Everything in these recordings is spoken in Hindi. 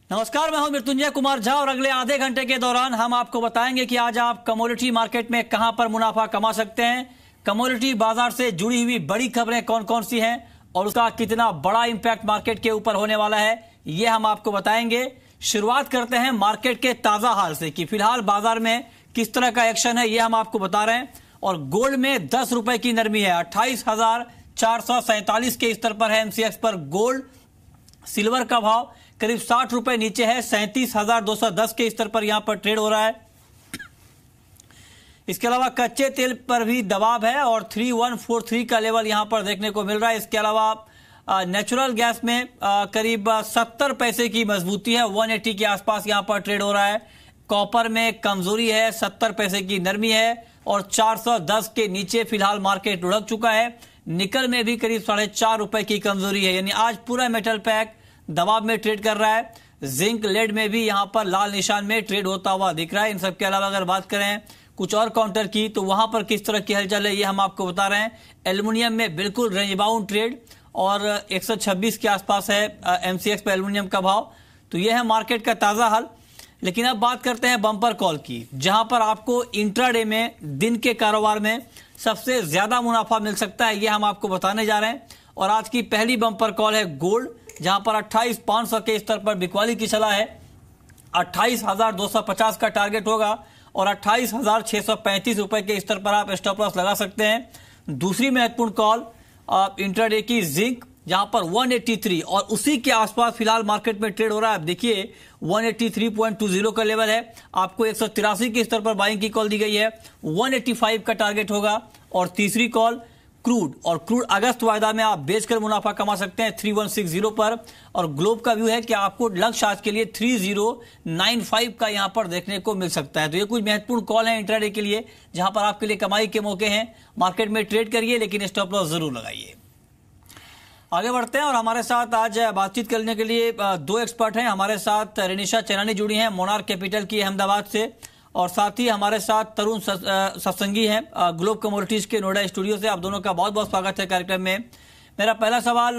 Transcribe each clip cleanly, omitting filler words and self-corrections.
नमस्कार, मैं हूं मृत्युंजय कुमार झा और अगले आधे घंटे के दौरान हम आपको बताएंगे कि आज आप कमोडिटी मार्केट में कहां पर मुनाफा कमा सकते हैं। कमोडिटी बाजार से जुड़ी हुई बड़ी खबरें कौन कौन सी हैं और उसका कितना बड़ा इंपैक्ट मार्केट के ऊपर होने वाला है, ये हम आपको बताएंगे। शुरुआत करते हैं मार्केट के ताजा हाल से कि फिलहाल बाजार में किस तरह का एक्शन है, ये हम आपको बता रहे हैं। और गोल्ड में 10 रुपए की नरमी है, 28,447 के स्तर पर है एमसीएक्स पर गोल्ड। सिल्वर का भाव करीब 60 रुपए नीचे है, 37,210 के स्तर पर यहां पर ट्रेड हो रहा है। इसके अलावा कच्चे तेल पर भी दबाव है और 3143 का लेवल यहां पर देखने को मिल रहा है। इसके अलावा नेचुरल गैस में करीब 70 पैसे की मजबूती है, 180 के आसपास यहां पर ट्रेड हो रहा है। कॉपर में कमजोरी है, 70 पैसे की नरमी है और 410 के नीचे फिलहाल मार्केट लुढ़क चुका है। निकल में भी करीब 4.5 रुपए की कमजोरी है, यानी आज पूरा मेटल पैक दबाव में ट्रेड कर रहा है। जिंक लेड में भी यहां पर लाल निशान में ट्रेड होता हुआ दिख रहा है। इन सब के अलावा अगर बात करें कुछ और काउंटर की तो वहां पर किस तरह की हलचल है, ये हम आपको बता रहे हैं। एल्युमिनियम में बिल्कुल रेंज बाउंड ट्रेड और 126 के आसपास है एमसीएक्स पे एल्युमिनियम का भाव। तो यह है मार्केट का ताजा हाल। लेकिन अब बात करते हैं बम्पर कॉल की, जहां पर आपको इंट्राडे में दिन के कारोबार में सबसे ज्यादा मुनाफा मिल सकता है, यह हम आपको बताने जा रहे हैं। और आज की पहली बम्पर कॉल है गोल्ड, जहां पर 28,500 के स्तर पर बिकवाली की सलाह है। 28,250 का टारगेट होगा और 28,635 रुपए के स्तर पर आप स्टॉप लॉस लगा सकते हैं। दूसरी महत्वपूर्ण कॉल इंट्राडे की जिंक, जहां पर 183 और उसी के आसपास फिलहाल मार्केट में ट्रेड हो रहा है। आप देखिए 183.20 का लेवल है, आपको 183 के स्तर पर बाइंग की कॉल दी गई है, 185 का टारगेट होगा। और तीसरी कॉल क्रूड, और क्रूड अगस्त वायदा में आप बेचकर मुनाफा कमा सकते हैं 3160 पर। और ग्लोब का व्यू है कि आपको लक्ष्य आज के लिए 3095 का यहां पर देखने को मिल सकता है। तो ये कुछ महत्वपूर्ण कॉल है इंट्राडे के लिए, जहां पर आपके लिए कमाई के मौके हैं। मार्केट में ट्रेड करिए लेकिन स्टॉप लॉस जरूर लगाइए। आगे बढ़ते हैं और हमारे साथ आज बातचीत करने के लिए दो एक्सपर्ट हैं। हमारे साथ रेनिशा चैनानी जुड़ी हैं मोनार्क कैपिटल की अहमदाबाद से, और साथ ही हमारे साथ तरुण सत्संगी हैं ग्लोब कमोडिटीज के नोएडा स्टूडियो से। आप दोनों का बहुत बहुत स्वागत है कार्यक्रम में। मेरा पहला सवाल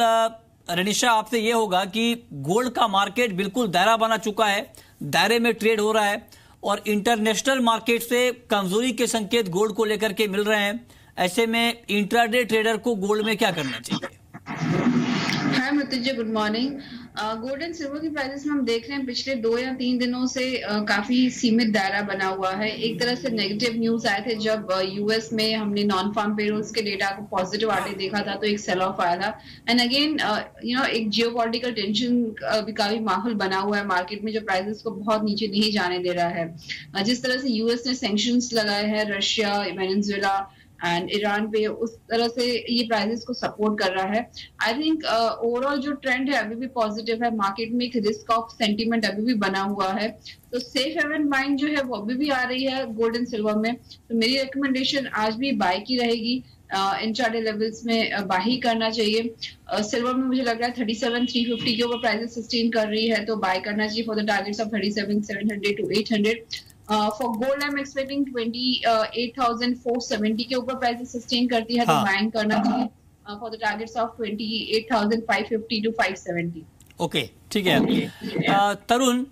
रेनिशा आपसे ये होगा कि गोल्ड का मार्केट बिल्कुल दायरा बना चुका है, दायरे में ट्रेड हो रहा है और इंटरनेशनल मार्केट से कमजोरी के संकेत गोल्ड को लेकर के मिल रहे हैं। ऐसे में इंट्राडे ट्रेडर को गोल्ड में क्या करना चाहिए? Hi Mrityunjay, good morning. Gold and silver की प्राइसेस में हम देख रहे हैं पिछले 2 या 3 दिनों से काफी सीमित दायरा बना हुआ है। एक तरह से नेगेटिव न्यूज आए थे जब यूएस में हमने नॉन फार्म पेरोल्स के डेटा को पॉजिटिव आते देखा था, तो एक सेल ऑफ आया था। एंड अगेन एक जियोपॉलिटिकल टेंशन भी काफी माहौल बना हुआ है मार्केट में, जो प्राइसेस को बहुत नीचे नहीं जाने दे रहा है। जिस तरह से यूएस ने सैंक्शंस लगाए हैं रशिया, वेनेजुएला एंड ईरान पे, उस तरह से ये प्राइसेस को सपोर्ट कर रहा है। आई थिंक ओवरऑल जो ट्रेंड है अभी भी पॉजिटिव है। मार्केट में एक रिस्क ऑफ सेंटीमेंट अभी भी बना हुआ है, तो सेफ हेवन बाइंग जो है वो अभी भी आ रही है गोल्ड एंड सिल्वर में। तो मेरी रिकमेंडेशन आज भी बाय की रहेगी। इंट्राडे लेवल्स में बाय ही करना चाहिए। सिल्वर में मुझे लग रहा है 37,350 के ऊपर प्राइसेस सस्टेन कर रही है, तो बाय करना चाहिए for the targets of 37,700 to 800। For gold I am expecting 28,470 के ऊपर प्राइसेस सस्टेन करती है, तो बाइंग करना चाहिए for the targets of 28,550 to 570। Okay, ठीक है। तरुण,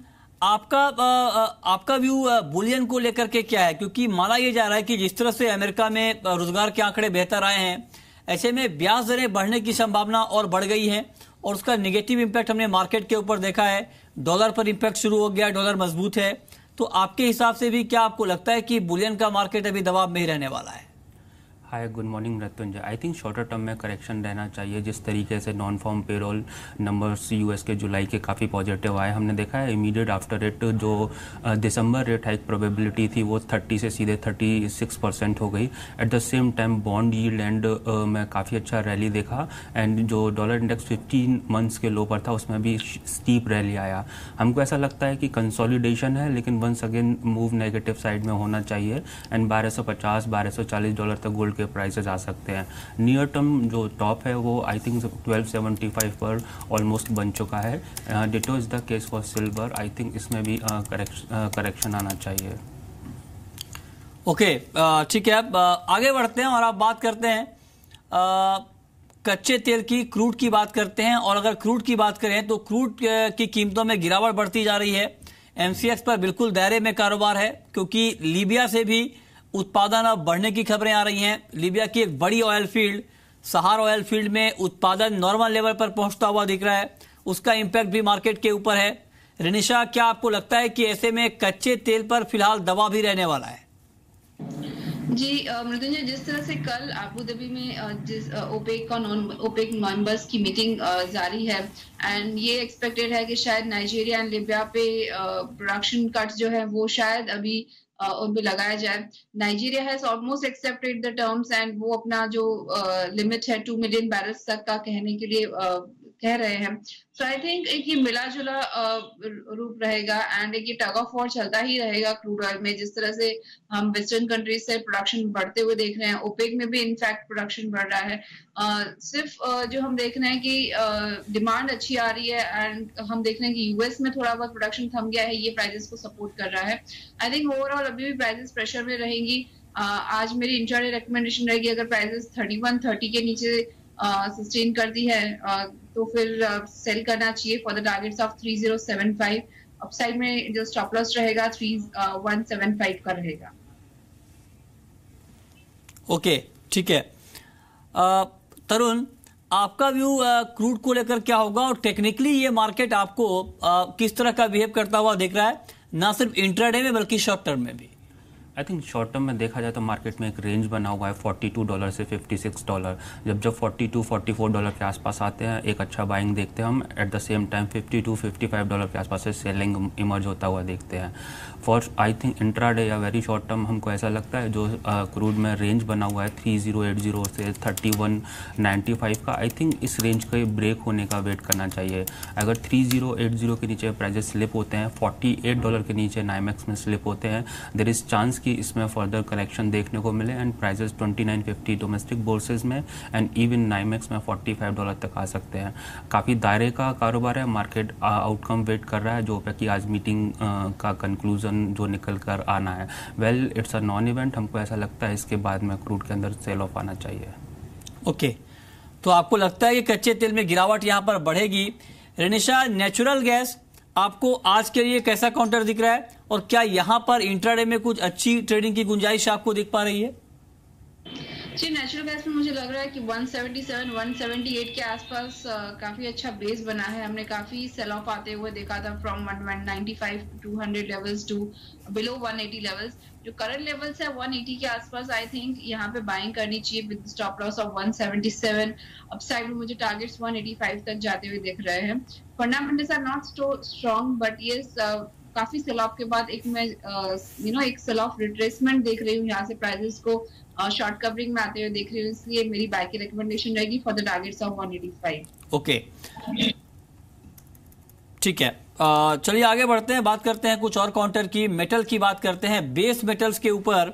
आपका व्यू बुलियन को लेकर के क्या है? क्योंकि माना यह जा रहा है कि जिस तरह से अमेरिका में रोजगार के आंकड़े बेहतर आए हैं, ऐसे में ब्याज दरें बढ़ने की संभावना और बढ़ गई है और उसका नेगेटिव इंपैक्ट हमने मार्केट के ऊपर देखा है। डॉलर पर इंपैक्ट शुरू हो गया, डॉलर मजबूत है। तो आपके हिसाब से भी क्या आपको लगता है कि बुलियन का मार्केट अभी दबाव में ही रहने वाला है? Hi, good morning Mrityunjay. I think shorter term में करेक्शन रहना चाहिए। जिस तरीके से non farm payroll numbers US के जुलाई के काफ़ी पॉजिटिव आए, हमने देखा है इमीडिएट आफ्टर इट जो दिसंबर रेट हाइक प्रोबेबिलिटी थी वो 30 से सीधे 36% हो गई। At the same time bound yield and में काफ़ी अच्छा रैली देखा, एंड जो डॉलर इंडेक्स 15 मंथ्स के लो पर था उसमें भी स्टीप रैली आया। हमको ऐसा लगता है कि कंसोलिडेशन है, लेकिन once again move negative side में होना चाहिए एंड 1250-1240 डॉलर तक गोल्ड प्राइसेस आ सकते हैं। नियर टर्म जो टॉप है वो आई थिंक 1275 पर ऑलमोस्ट बन चुका है। Ditto is the case for silver. I think इसमें भी करेक्शन आना चाहिए। ओके, ठीक है। अब आगे बढ़ते हैं और आप बात करते हैं कच्चे तेल की, क्रूड की बात करते हैं। और अगर क्रूड की बात करें तो क्रूड की कीमतों में गिरावट बढ़ती जा रही है। एमसीएक्स पर बिल्कुल दायरे में कारोबार है, क्योंकि लीबिया से भी उत्पादन अब बढ़ने की खबरें आ रही हैं। लीबिया की एक बड़ी ऑयल फील्ड, सहार ऑयल फील्ड में उत्पादन नॉर्मल लेवल पर पहुंचता हुआ दिख रहा है। उसका इंपैक्ट भी मार्केट के ऊपर है। रिनिशा, क्या आपको लगता है कि ऐसे में कच्चे तेल पर फिलहाल दबाव भी रहने वाला है? जी मृत्युंजय, जिस तरह से कल अबू धाबी में जिस ओपेक मेंबर्स की मीटिंग जारी है, एंड ये एक्सपेक्टेड है कि शायद नाइजीरिया एंड लीबिया पे प्रोडक्शन कट जो है वो शायद अभी उन पे लगाया जाए। Nigeria has almost accepted the terms and वो अपना जो लिमिट है 2 मिलियन बैरल्स तक का कहने के लिए कह रहे हैं। सो आई थिंक एक ये मिला जुला रूप रहेगा एंड एक ये टग ऑफ वॉर चलता ही रहेगा क्रूड ऑयल में। जिस तरह से हम वेस्टर्न कंट्रीज से प्रोडक्शन बढ़ते हुए देख रहे हैं, ओपेक में भी इनफैक्ट प्रोडक्शन बढ़ रहा है। सिर्फ जो हम देख रहे हैं कि डिमांड अच्छी आ रही है एंड हम देख रहे हैं कि यूएस में थोड़ा बहुत प्रोडक्शन थम गया है, ये प्राइसेस को सपोर्ट कर रहा है। आई थिंक ओवरऑल अभी भी प्राइसेस प्रेशर में रहेंगी। आज मेरी इंट्राडे रिकमेंडेशन रहेगी, अगर प्राइसेस 3130 के नीचे सस्टेन कर दी है तो फिर सेल करना चाहिए for the targets of 3075। Upside में जो स्टॉप लॉस रहेगा 3175 का रहेगा। ओके, ठीक है। तरुण, आपका व्यू क्रूड को लेकर क्या होगा, और टेक्निकली ये मार्केट आपको किस तरह का बिहेव करता हुआ दिख रहा है, ना सिर्फ इंट्राडे में बल्कि शॉर्ट टर्म में भी? आई थिंक शॉर्ट टर्म में देखा जाए तो मार्केट में एक रेंज बना हुआ है $42 से $56। जब 42-44 डॉलर के आसपास आते हैं एक अच्छा बाइंग देखते हैं हम। एट द सेम टाइम $52-55 के आसपास से सेलिंग इमर्ज होता हुआ देखते हैं। फॉर आई थिंक इंट्राडे या वेरी शॉर्ट टर्म हमको ऐसा लगता है जो क्रूड में रेंज बना हुआ है 3080 से 3195 का, आई थिंक इस रेंज के ब्रेक होने का वेट करना चाहिए। अगर 3080 के नीचे प्राइजेस स्लिप होते हैं, $48 के नीचे नाइमेक्स में स्लिप होते हैं, देयर इज चांस कि इसमें फर्दर करेक्शन देखने को मिले एंड प्राइजेस 2950 डोमेस्टिक बोर्सेज में एंड इवन नाइमेक्स में $45 तक आ सकते हैं। काफ़ी दायरे का कारोबार है, मार्केट आउटकम वेट कर रहा है जो कि आज मीटिंग का कंक्लूजन जो निकल कर आना है। Well it's a non event, हमको ऐसा लगता है इसके बाद में क्रूड के अंदर सेल ऑफ आना चाहिए। ओके, तो आपको लगता है कि कच्चे तेल में गिरावट यहाँ पर बढ़ेगी। रिनिशा, नेचुरल गैस आपको आज के लिए कैसा काउंटर दिख रहा है, और क्या यहाँ पर इंट्राडे में कुछ अच्छी ट्रेडिंग की गुंजाइश आपको दिख पा रही है? जी, नेचुरल गैस में मुझे लग रहा है कि 177-178 के आसपास काफी अच्छा बेस बना है। हमने काफी सेल ऑफ आते हुए देखा था from 195 to 200 levels to below 180 levels. जो करंट लेवल्स है 180 के आसपास, आई थिंक यहाँ पे बाइंग करनी चाहिए with stop loss of 177। Upside में मुझे टारगेट्स 185 तक जाते हुए दिख रहे हैं। Fundamentals are not strong but yes काफी सेल ऑफ के बाद एक मैं एक सेल ऑफ रिट्रेसमेंट देख रही हूँ। यहाँ से प्राइसेस को शॉर्ट कवरिंग में आते हुए देख रही हूँ, इसलिए मेरी बाय की रिकमेंडेशन रहेगी for the targets of 185। Okay, ठीक है। चलिए आगे बढ़ते हैं, बात करते हैं कुछ और काउंटर की। मेटल की बात करते हैं, बेस मेटल्स के ऊपर।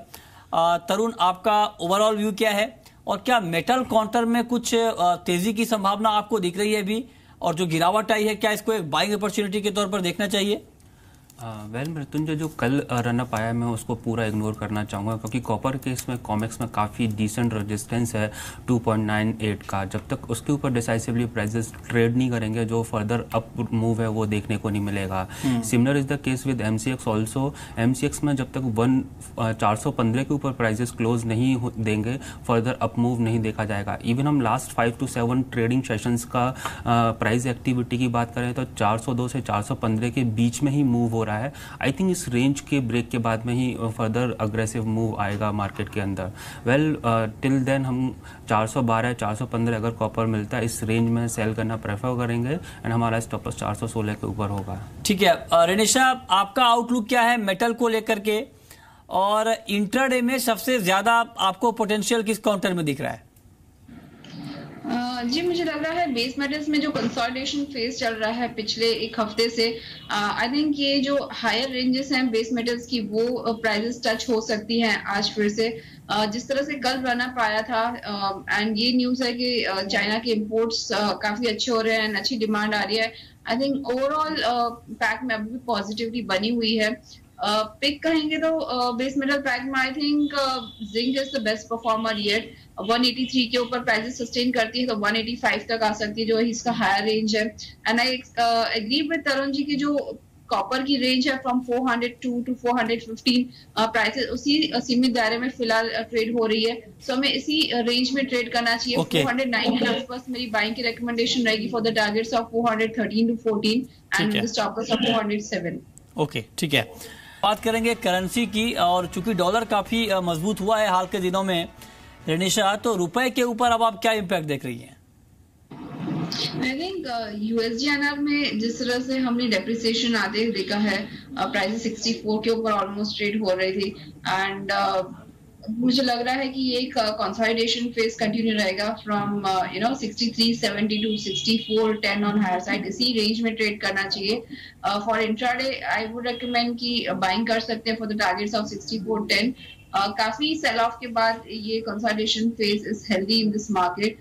तरुण, आपका ओवरऑल व्यू क्या है, और क्या मेटल काउंटर में कुछ तेजी की संभावना आपको दिख रही है अभी, और जो गिरावट आई है क्या इसको एक बाइंग अपॉर्चुनिटी के तौर पर देखना चाहिए? वेल मृत्युंजय, जो कल रनअप आया मैं उसको पूरा इग्नोर करना चाहूँगा, क्योंकि कॉपर के इसमें कॉमेक्स में काफ़ी डिसेंट रेजिस्टेंस है 2.98 का। जब तक उसके ऊपर डिसाइसिवली प्राइसेस ट्रेड नहीं करेंगे जो फर्दर अप मूव है वो देखने को नहीं मिलेगा। Similar is the case with MCX also. MCX में जब तक 415 के ऊपर प्राइसेस क्लोज नहीं देंगे फर्दर अप मूव नहीं देखा जाएगा। इवन हम लास्ट 5 to 7 ट्रेडिंग सेशंस का प्राइस एक्टिविटी की बात करें तो 402 से 415 के बीच में ही मूव हो रहा है। आई थिंक इस रेंज के ब्रेक के बाद में ही फर्दर अग्रेसिव मूव आएगा मार्केट के अंदर। वेल टिल देन हम 412 415 अगर कॉपर मिलता है इस रेंज में सेल करना प्रेफर करेंगे एंड हमारा स्टॉप लॉस 416 के ऊपर होगा। ठीक है रिनिशा, आपका आउटलुक क्या है मेटल को लेकर के, और इंट्राडे में सबसे ज्यादा आपको पोटेंशियल किस काउंटर में दिख रहा है? जी, मुझे लग रहा है बेस मेटल्स में जो कंसोलिडेशन फेज चल रहा है पिछले एक हफ्ते से, आई थिंक ये जो हायर रेंजेस हैं बेस मेटल्स की वो प्राइसेस टच हो सकती हैं आज फिर से। जिस तरह से कल रनअप आया था एंड ये न्यूज़ है कि चाइना के इंपोर्ट्स काफी अच्छे हो रहे हैं, अच्छी डिमांड आ रही है। आई थिंक ओवरऑल पैक में अभी भी पॉजिटिविटी बनी हुई है। पिक कहेंगे तो बेस मेटल पैक में I think zinc is the best performer yet. 183 के ऊपर प्राइसेस सस्टेन करती है तो 185 तक आ सकती है, जो इसका हायर रेंज है। And I agree with Tarun ji की जो कॉपर की रेंज है फ्रॉम 402 टू 415 प्राइसेस उसी सीमित दायरे में फिलहाल ट्रेड हो रही है। सो हमें इसी रेंज में ट्रेड करना चाहिए। 409 के आसपास मेरी बाइंग की रिकमेंडेशन रहेगी for the targets of 413 to 14 and with stop loss of 407। Okay, ठीक है। बात करेंगे करेंसी की, और चूंकि डॉलर काफी मजबूत हुआ है हाल के दिनों में रेनिशा, तो रुपए के ऊपर अब आप क्या इम्पैक्ट देख रही हैं? आई थिंक USD/INR में जिस तरह से हमने डेप्रिसिएशन आते देखा है, प्राइस 64 के ऊपर ऑलमोस्ट ट्रेड हो रही थी एंड मुझे लग रहा है कि ये एक कंसोलिडेशन फेज कंटिन्यू रहेगा from 63.70 to 64.10 on higher side. इसी रेंज में ट्रेड करना चाहिए। For intraday I would recommend कि बाइंग कर सकते हैं फॉर द टारगेट्स ऑफ 64.10। काफी सेल ऑफ के बाद ये consolidation phase is healthy in this market.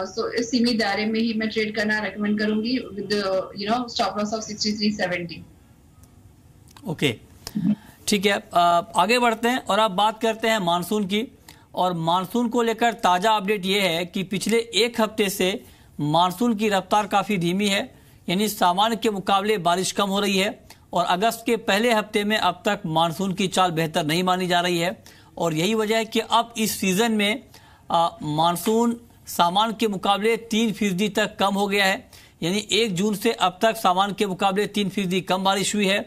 So इस सीमित दायरे में ही मैं ट्रेड करना रेकमेंड करूंगी with stop loss of 63.70। Okay, ठीक है। आगे बढ़ते हैं और अब बात करते हैं मानसून की। और मानसून को लेकर ताजा अपडेट ये है कि पिछले एक हफ्ते से मानसून की रफ्तार काफी धीमी है, यानी सामान्य के मुकाबले बारिश कम हो रही है। और अगस्त के पहले हफ्ते में अब तक मानसून की चाल बेहतर नहीं मानी जा रही है, और यही वजह है कि अब इस सीजन में मानसून सामान्य के मुकाबले 3% तक कम हो गया है। यानी 1 जून से अब तक सामान्य के मुकाबले 3% कम बारिश हुई है।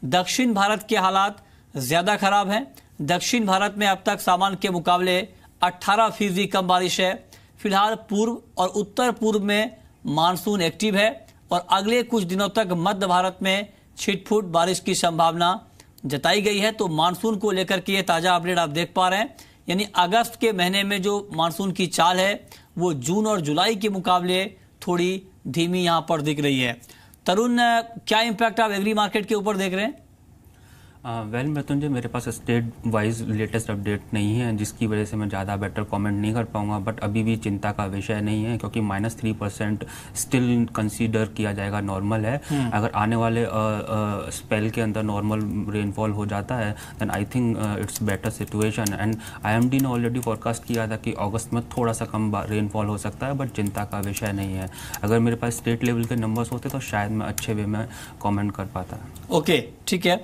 दक्षिण भारत के हालात ज्यादा खराब हैं। दक्षिण भारत में अब तक सामान्य के मुकाबले 18% कम बारिश है। फिलहाल पूर्व और उत्तर पूर्व में मानसून एक्टिव है, और अगले कुछ दिनों तक मध्य भारत में छिटपुट बारिश की संभावना जताई गई है। तो मानसून को लेकर के ये ताजा अपडेट आप देख पा रहे हैं। यानी अगस्त के महीने में जो मानसून की चाल है वो जून और जुलाई के मुकाबले थोड़ी धीमी यहां पर दिख रही है। तरुण, क्या इंपैक्ट आप एग्री मार्केट के ऊपर देख रहे हैं? वेल मृत्युंजय, मेरे पास स्टेट वाइज लेटेस्ट अपडेट नहीं है, जिसकी वजह से मैं ज़्यादा बेटर कमेंट नहीं कर पाऊंगा। बट अभी भी चिंता का विषय नहीं है, क्योंकि -3% स्टिल कंसीडर किया जाएगा नॉर्मल है। अगर आने वाले स्पेल के अंदर नॉर्मल रेनफॉल हो जाता है then I think it's better situation. And IMD ने ऑलरेडी फोरकास्ट किया था कि अगस्त में थोड़ा सा कम रेनफॉल हो सकता है, बट चिंता का विषय नहीं है। अगर मेरे पास स्टेट लेवल के नंबर्स होते तो शायद मैं अच्छे वे में कॉमेंट कर पाता। ओके, ठीक है।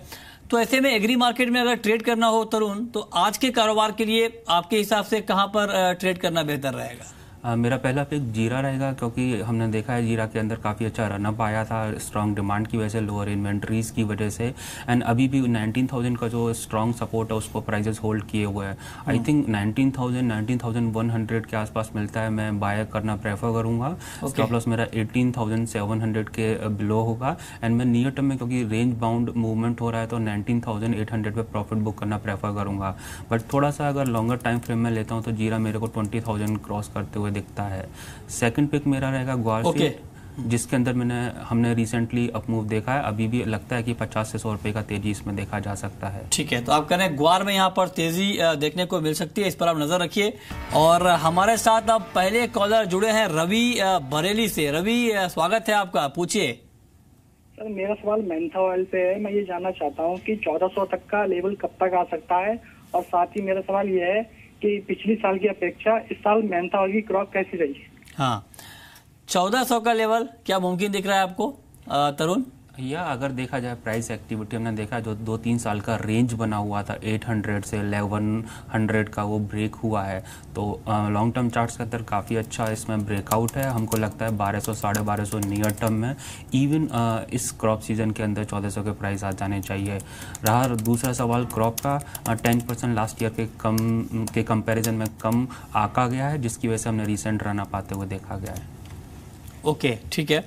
तो ऐसे में एग्री मार्केट में अगर ट्रेड करना हो तरुण, तो आज के कारोबार के लिए आपके हिसाब से कहां पर ट्रेड करना बेहतर रहेगा? मेरा पहला पिक जीरा रहेगा, क्योंकि हमने देखा है जीरा के अंदर काफ़ी अच्छा रनअप आया था स्ट्रॉन्ग डिमांड की वजह से, लोअर इन्वेंट्रीज की वजह से। एंड अभी भी 19,000 का जो स्ट्रॉन्ग सपोर्ट है उसको प्राइजेस होल्ड किए हुए हैं। आई थिंक 19,100 के आसपास मिलता है, मैं बाय करना प्रेफर करूंगा। स्टॉप लॉस मेरा 18,700 के बिलो होगा। एंड मैं नियर टर्म में, क्योंकि रेंज बाउंड मूवमेंट हो रहा है, तो 19,800 पे प्रॉफिट बुक करना प्रेफर करूंगा। बट थोड़ा सा अगर लॉन्गर टाइम फ्रेम में लेता हूँ तो जीरा मेरे को 20,000 क्रॉस करते हुए दिखता है। सेकंड पिक मेरा रहेगा ग्वार, जिसके अंदर हमने रिसेंटली अप मूव देखा है। अभी भी लगता है कि 50 से 100 रुपए का तेजी इसमें देखा जा सकता है। ठीक है, तो आप कह रहे हैं ग्वार में यहाँ पर तेजी देखने को मिल सकती है, इस पर आप नजर रखिए। और हमारे साथ अब पहले कॉलर जुड़े हैं रवि बरेली से। रवि, स्वागत है आपका, पूछिए। सर, मेरा सवाल मेंथा ऑयल पे है। मैं ये जानना चाहता हूँ कि 1400 तक का लेवल कब तक आ सकता है, और साथ ही मेरा सवाल ये है कि पिछली साल की अपेक्षा इस साल मेंथा ऑयल की क्रॉप कैसी रही? हाँ, 1400 का लेवल क्या मुमकिन दिख रहा है आपको तरुण? या अगर देखा जाए प्राइस एक्टिविटी, हमने देखा जो 2-3 साल का रेंज बना हुआ था 800 से 1100 का, वो ब्रेक हुआ है। तो लॉन्ग टर्म चार्ट्स के अंदर काफ़ी अच्छा इसमें ब्रेकआउट है। हमको लगता है 1200 1250 नियर टर्म में इवन इस क्रॉप सीजन के अंदर 1400 के प्राइस आ जाने चाहिए। रहा दूसरा सवाल क्रॉप का, 10% लास्ट ईयर के कंपेरिजन में कम आका गया है, जिसकी वजह से हमने रिसेंट रन अप आते हुए देखा गया है। ओके, ठीक है।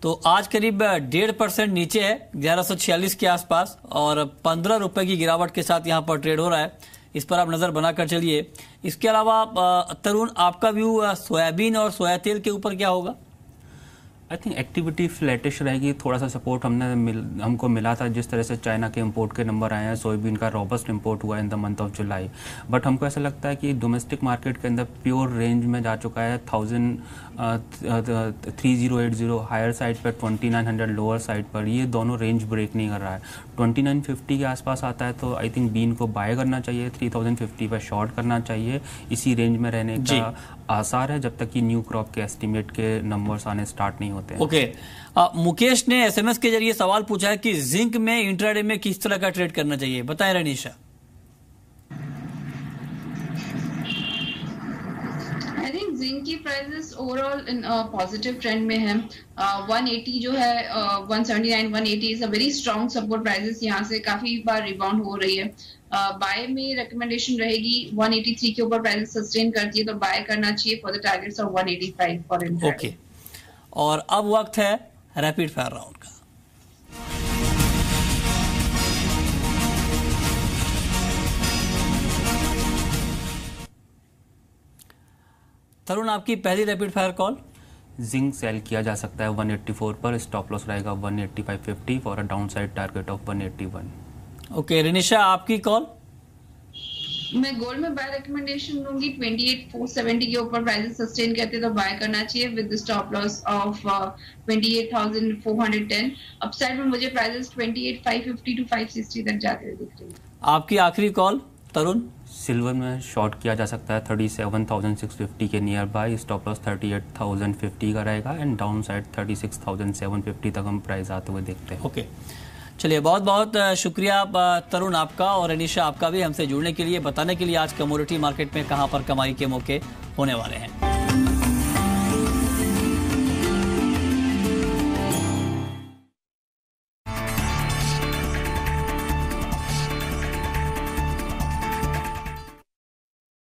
तो आज करीब 1.5% नीचे है, 1146 के आसपास, और 15 रुपए की गिरावट के साथ यहाँ पर ट्रेड हो रहा है। इस पर आप नजर बनाकर चलिए। इसके अलावा तरुण, आपका व्यू सोयाबीन और सोया तेल के ऊपर क्या होगा? आई थिंक एक्टिविटी फ्लैटिश रहेगी। थोड़ा सा सपोर्ट हमको मिला था, जिस तरह से चाइना के इंपोर्ट के नंबर आए हैं, सोयाबीन का रॉबस्ट इंपोर्ट हुआ in the month of July. But हमको ऐसा लगता है कि डोमेस्टिक मार्केट के अंदर प्योर रेंज में जा चुका है। 3080 हायर साइड पर, 2900 लोअर साइड पर, ये दोनों रेंज ब्रेक नहीं कर रहा है। 2950 के आसपास आता है तो आई थिंक बीन को बाय करना चाहिए, 3050 पर शॉर्ट करना चाहिए। इसी रेंज में रहने का आसार है जब तक कि न्यू क्रॉप के एस्टिमेट के नंबर्स आने स्टार्ट नहीं होते हैं। ओके, मुकेश ने एसएमएस के जरिए सवाल पूछा है कि जिंक में इंट्राडे में किस तरह का ट्रेड करना चाहिए, बताएं रनीशा। आई थिंक जिंक की prices overall in positive trend में है। 180 जो है 179 180 is a very strong support prices, यहाँ से काफी बार रिबाउंड हो रही है। बाय में रिकमेंडेशन रहेगी 183 के ऊपर प्राइस सस्टेन करती है तो बाय करना चाहिए for the targets of 185 for intraday. Okay, और अब वक्त है रैपिड फायर राउंड का। तरुण, आपकी पहली rapid fire call. Zinc sell किया जा सकता है 184 पर, स्टॉप लॉस रहेगा 185.50 for a downside target of 181। Okay, Ranisha आपकी कॉल। मैं गोल्ड में बाय रिकमेंडेशन दूंगी 28,470 के ऊपर प्राइसेस सस्टेन करते तो बाय करना चाहिए with stop loss of 28,410। Upside में मुझे प्राइसेस 28,550 टू 560 तक जाते हुए दिख रही है। आपकी आखिरी कॉल तरुण। सिल्वर में शॉर्ट किया जा सकता है 37,650 के नियर बाय, स्टॉप लॉस 38,050 का रहेगा एंड डाउन साइड 36,750 तक हम प्राइस आते हुए देखते हैं। ओके, चलिए बहुत बहुत शुक्रिया तरुण आपका और अनीशा आपका भी हमसे जुड़ने के लिए, बताने के लिए आज कमोडिटी मार्केट में कहां पर कमाई के मौके होने वाले हैं।